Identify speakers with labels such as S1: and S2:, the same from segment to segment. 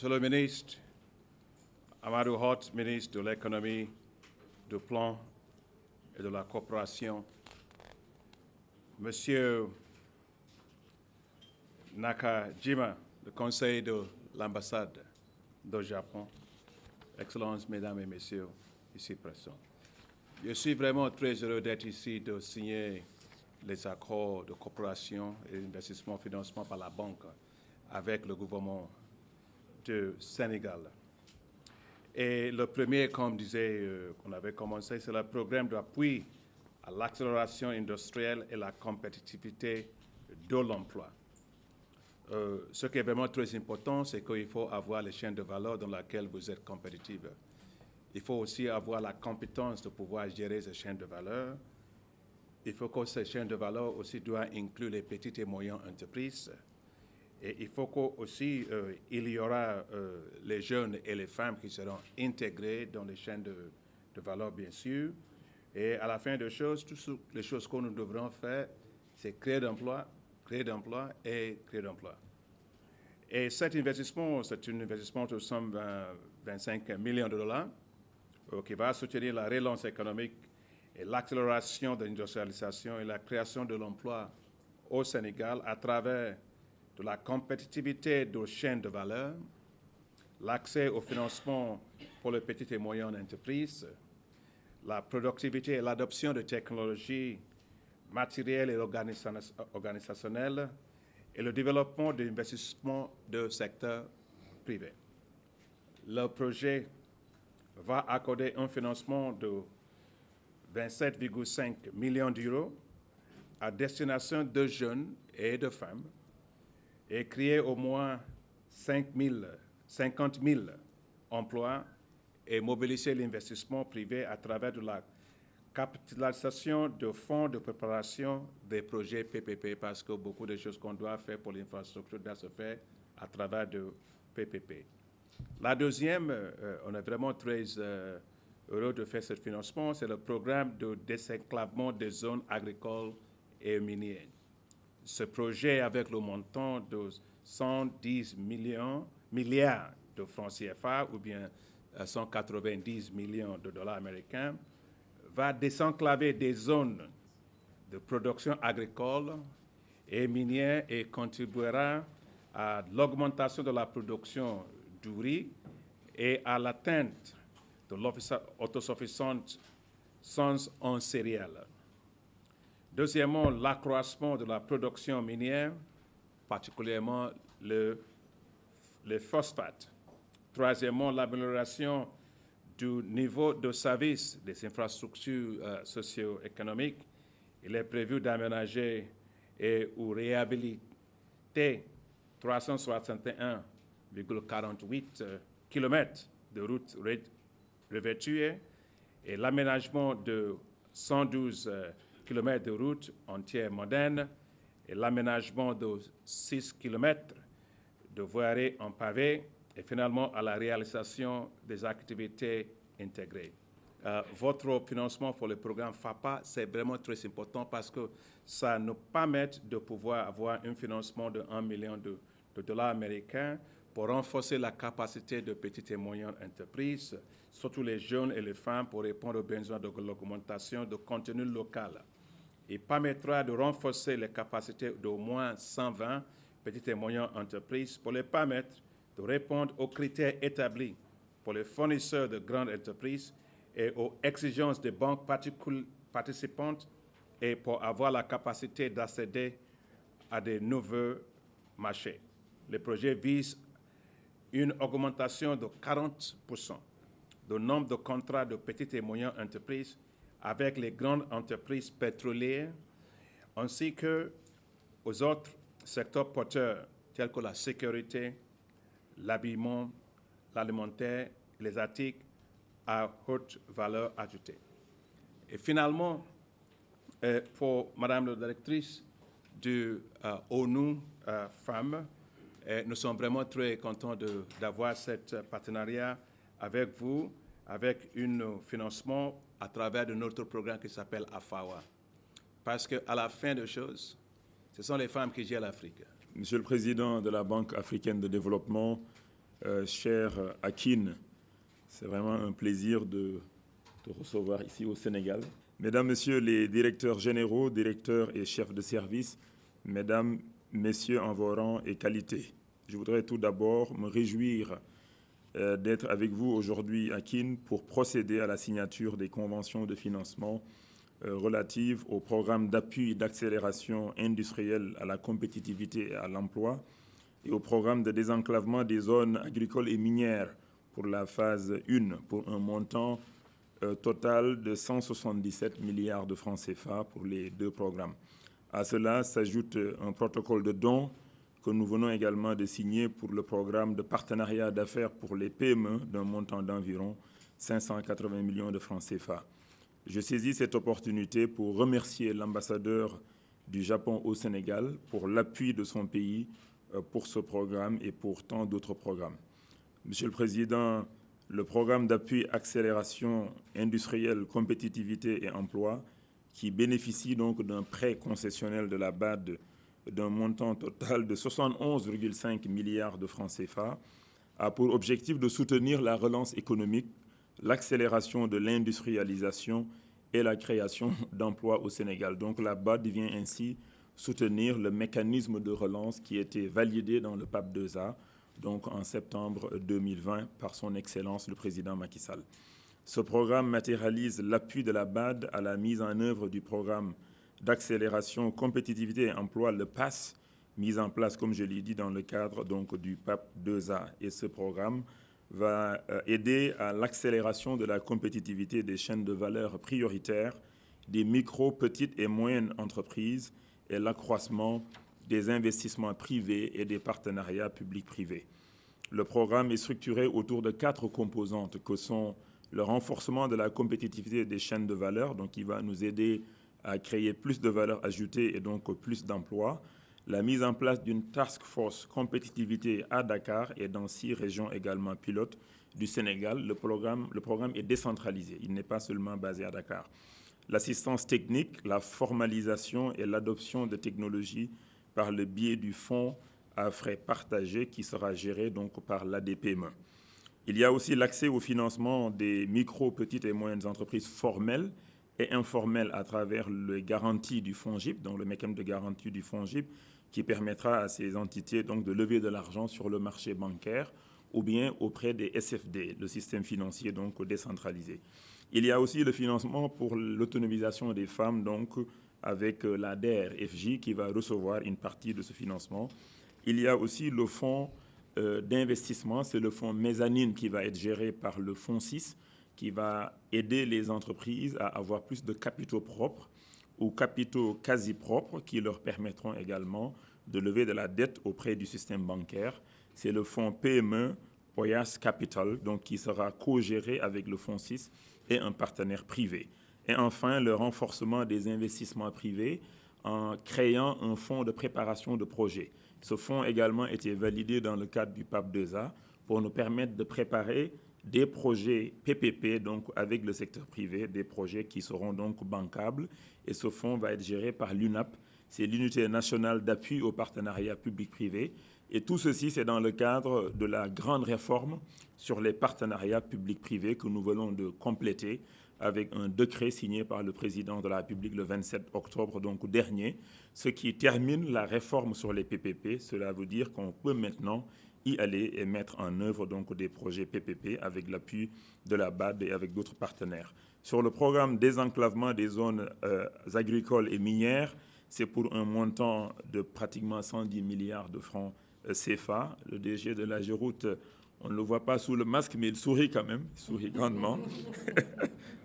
S1: Monsieur le ministre, Amadou Hott, ministre de l'économie, du plan et de la coopération, Monsieur Nakajima, le conseiller de l'ambassade du Japon, Excellences, Mesdames et Messieurs, ici présents. Je suis vraiment très heureux d'être ici, de signer les accords de coopération et d'investissement financement par la banque avec le gouvernement du Sénégal. Et le premier, comme disait, qu'on avait commencé, c'est le programme d'appui à l'accélération industrielle et la compétitivité de l'emploi. Ce qui est vraiment très important, c'est qu'il faut avoir les chaînes de valeur dans lesquelles vous êtes compétitive. Il faut aussi avoir la compétence de pouvoir gérer ces chaînes de valeur. Il faut que ces chaînes de valeur aussi doivent inclure les petites et moyennes entreprises. Et il faut qu'aussi il y aura les jeunes et les femmes qui seront intégrés dans les chaînes de valeur, bien sûr. Et à la fin des choses, toutes les choses que nous devrons faire, c'est créer d'emplois et créer d'emplois. Et cet investissement, c'est un investissement de 125 millions de dollars qui va soutenir la relance économique et l'accélération de l'industrialisation et la création de l'emploi au Sénégal à travers de la compétitivité de chaînes de valeur, l'accès au financement pour les petites et moyennes entreprises, la productivité et l'adoption de technologies matérielles et organisationnelles et le développement d'investissements du secteur privé. Le projet va accorder un financement de 27,5 millions d'euros à destination de jeunes et de femmes et créer au moins 50 000 emplois et mobiliser l'investissement privé à travers de la capitalisation de fonds de préparation des projets PPP, parce que beaucoup de choses qu'on doit faire pour l'infrastructure doivent se faire à travers de PPP. La deuxième, on est vraiment très heureux de faire ce financement, c'est le programme de désenclavement des zones agricoles et minières. Ce projet, avec le montant de 110 milliards de francs CFA ou bien 190 millions de dollars américains, va désenclaver des zones de production agricole et minière et contribuera à l'augmentation de la production du riz et à l'atteinte de l'autosuffisance en céréales. Deuxièmement, l'accroissement de la production minière, particulièrement le phosphate. Troisièmement, l'amélioration du niveau de service des infrastructures socio-économiques. Il est prévu d'aménager et ou réhabiliter 361,48 km de routes revêtues et l'aménagement de 112 km de routes entières modernes et l'aménagement de 6 km de voiries en pavé et finalement à la réalisation des activités intégrées. Votre financement pour le programme FAPA, c'est vraiment très important parce que ça nous permet de pouvoir avoir un financement de 1 million de dollars américains pour renforcer la capacité de petites et moyennes entreprises, surtout les jeunes et les femmes, pour répondre aux besoins de l'augmentation de contenu local. Il permettra de renforcer les capacités d'au moins 120 petites et moyennes entreprises pour les permettre de répondre aux critères établis pour les fournisseurs de grandes entreprises et aux exigences des banques participantes et pour avoir la capacité d'accéder à de nouveaux marchés. Le projet vise une augmentation de 40% du nombre de contrats de petites et moyennes entreprises avec les grandes entreprises pétrolières, ainsi qu'aux autres secteurs porteurs tels que la sécurité, l'habillement, l'alimentaire et les articles à haute valeur ajoutée. Et finalement, pour Madame la directrice de ONU Femmes, nous sommes vraiment très contents d'avoir ce partenariat avec vous, avec un financement à travers de notre programme qui s'appelle AFAWA. Parce qu'à la fin des choses, ce sont les femmes qui gèrent l'Afrique.
S2: Monsieur le Président de la Banque africaine de développement, Cher Akin, c'est vraiment un plaisir de te recevoir ici au Sénégal. Mesdames, Messieurs les directeurs généraux, directeurs et chefs de service, Mesdames, Messieurs en vos rangs et qualités, je voudrais tout d'abord me réjouir d'être avec vous aujourd'hui à Kin pour procéder à la signature des conventions de financement relatives au programme d'appui et d'accélération industrielle à la compétitivité et à l'emploi et au programme de désenclavement des zones agricoles et minières pour la phase 1 pour un montant total de 177 milliards de francs CFA pour les deux programmes. À cela s'ajoute un protocole de don que nous venons également de signer pour le programme de partenariat d'affaires pour les PME d'un montant d'environ 580 millions de francs CFA. Je saisis cette opportunité pour remercier l'ambassadeur du Japon au Sénégal pour l'appui de son pays pour ce programme et pour tant d'autres programmes. Monsieur le Président, le programme d'appui accélération industrielle, compétitivité et emploi, qui bénéficie donc d'un prêt concessionnel de la BAD d'un montant total de 71,5 milliards de francs CFA, a pour objectif de soutenir la relance économique, l'accélération de l'industrialisation et la création d'emplois au Sénégal. Donc la BAD vient ainsi soutenir le mécanisme de relance qui a été validé dans le PAP 2A, donc en septembre 2020, par son Excellence le Président Macky Sall. Ce programme matérialise l'appui de la BAD à la mise en œuvre du programme d'accélération, compétitivité et emploi, le PASS, mis en place, comme je l'ai dit, dans le cadre donc, du PAP 2A. Et ce programme va aider à l'accélération de la compétitivité des chaînes de valeur prioritaires, des micro, petites et moyennes entreprises et l'accroissement des investissements privés et des partenariats publics-privés. Le programme est structuré autour de 4 composantes que sont le renforcement de la compétitivité des chaînes de valeur, donc qui va nous aider à créer plus de valeur ajoutée et donc plus d'emplois, la mise en place d'une task force compétitivité à Dakar et dans 6 régions également pilotes du Sénégal. Le programme est décentralisé, il n'est pas seulement basé à Dakar. L'assistance technique, la formalisation et l'adoption de technologies par le biais du fonds à frais partagés qui sera géré donc par l'ADPME. Il y a aussi l'accès au financement des micro, petites et moyennes entreprises formelles et informelles à travers les garanties du FONGIP, donc le mécanisme de garantie du FONGIP, qui permettra à ces entités donc de lever de l'argent sur le marché bancaire ou bien auprès des SFD, le système financier donc décentralisé. Il y a aussi le financement pour l'autonomisation des femmes, donc avec la DER-FJ qui va recevoir une partie de ce financement. Il y a aussi le fonds d'investissement, c'est le fonds mezzanine qui va être géré par le fonds 6, qui va aider les entreprises à avoir plus de capitaux propres ou capitaux quasi propres qui leur permettront également de lever de la dette auprès du système bancaire. C'est le fonds PME Oyas Capital, donc qui sera co-géré avec le fonds 6 et un partenaire privé. Et enfin, le renforcement des investissements privés en créant un fonds de préparation de projets. Ce fonds a également été validé dans le cadre du PAP 2A pour nous permettre de préparer des projets PPP, donc avec le secteur privé, des projets qui seront donc bancables. Et ce fonds va être géré par l'UNAP, c'est l'Unité nationale d'appui au partenariat public-privé. Et tout ceci, c'est dans le cadre de la grande réforme sur les partenariats publics-privés que nous venons de compléter avec un décret signé par le président de la République le 27 octobre donc dernier, ce qui termine la réforme sur les PPP. Cela veut dire qu'on peut maintenant y aller et mettre en œuvre donc des projets PPP avec l'appui de la BAD et avec d'autres partenaires. Sur le programme désenclavement des zones agricoles et minières, c'est pour un montant de pratiquement 110 milliards de francs CFA. Le DG de la Géroute, on ne le voit pas sous le masque, mais il sourit quand même, il sourit grandement.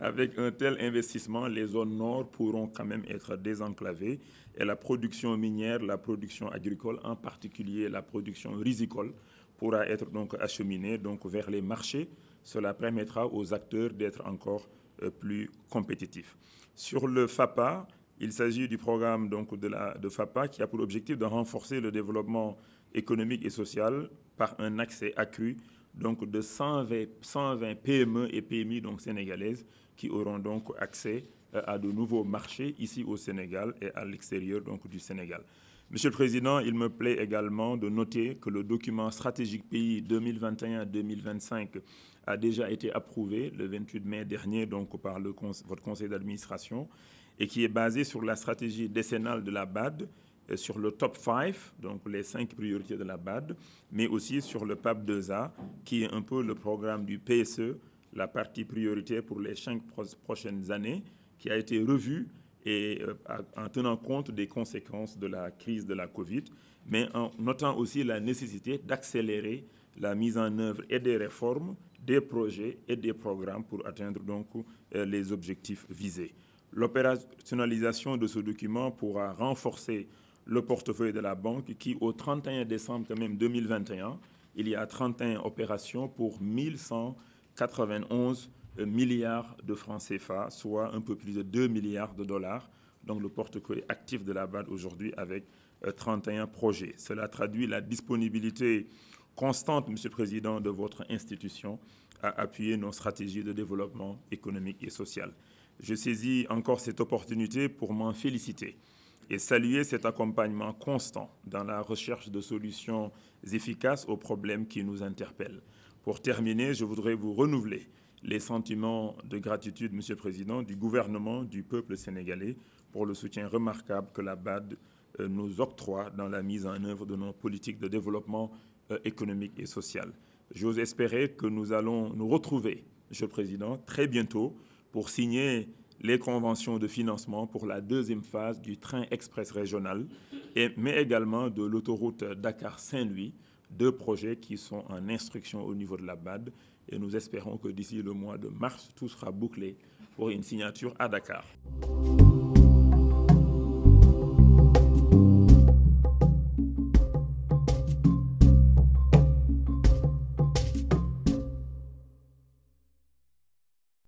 S2: Avec un tel investissement, les zones nord pourront quand même être désenclavées et la production minière, la production agricole, en particulier la production risicole, pourra être donc acheminée donc vers les marchés. Cela permettra aux acteurs d'être encore plus compétitifs. Sur le FAPA, il s'agit du programme donc de FAPA qui a pour objectif de renforcer le développement économique et social par un accès accru donc de 120 PME et PMI donc sénégalaises qui auront donc accès à de nouveaux marchés ici au Sénégal et à l'extérieur donc du Sénégal. Monsieur le Président, il me plaît également de noter que le document stratégique pays 2021-2025 a déjà été approuvé le 28 mai dernier donc, par votre conseil d'administration et qui est basé sur la stratégie décennale de la BAD, sur le top 5, donc les 5 priorités de la BAD, mais aussi sur le PAP 2A, qui est un peu le programme du PSE, la partie prioritaire pour les 5 prochaines années, qui a été revue et en tenant compte des conséquences de la crise de la Covid, mais en notant aussi la nécessité d'accélérer la mise en œuvre et des réformes, des projets et des programmes pour atteindre donc les objectifs visés. L'opérationnalisation de ce document pourra renforcer le portefeuille de la banque qui, au 31 décembre quand même 2021, il y a 31 opérations pour 1191 milliards de francs CFA, soit un peu plus de 2 milliards de dollars. Donc le portefeuille actif de la BAD aujourd'hui avec 31 projets. Cela traduit la disponibilité constante, Monsieur le Président, de votre institution à appuyer nos stratégies de développement économique et social. Je saisis encore cette opportunité pour m'en féliciter et saluer cet accompagnement constant dans la recherche de solutions efficaces aux problèmes qui nous interpellent. Pour terminer, je voudrais vous renouveler les sentiments de gratitude, Monsieur le Président, du gouvernement, du peuple sénégalais pour le soutien remarquable que la BAD nous octroie dans la mise en œuvre de nos politiques de développement économique et social. J'ose espérer que nous allons nous retrouver, Monsieur le Président, très bientôt pour signer les conventions de financement pour la deuxième phase du train express régional, mais également de l'autoroute Dakar-Saint-Louis, 2 projets qui sont en instruction au niveau de la BAD. Et nous espérons que d'ici le mois de mars, tout sera bouclé pour une signature à Dakar.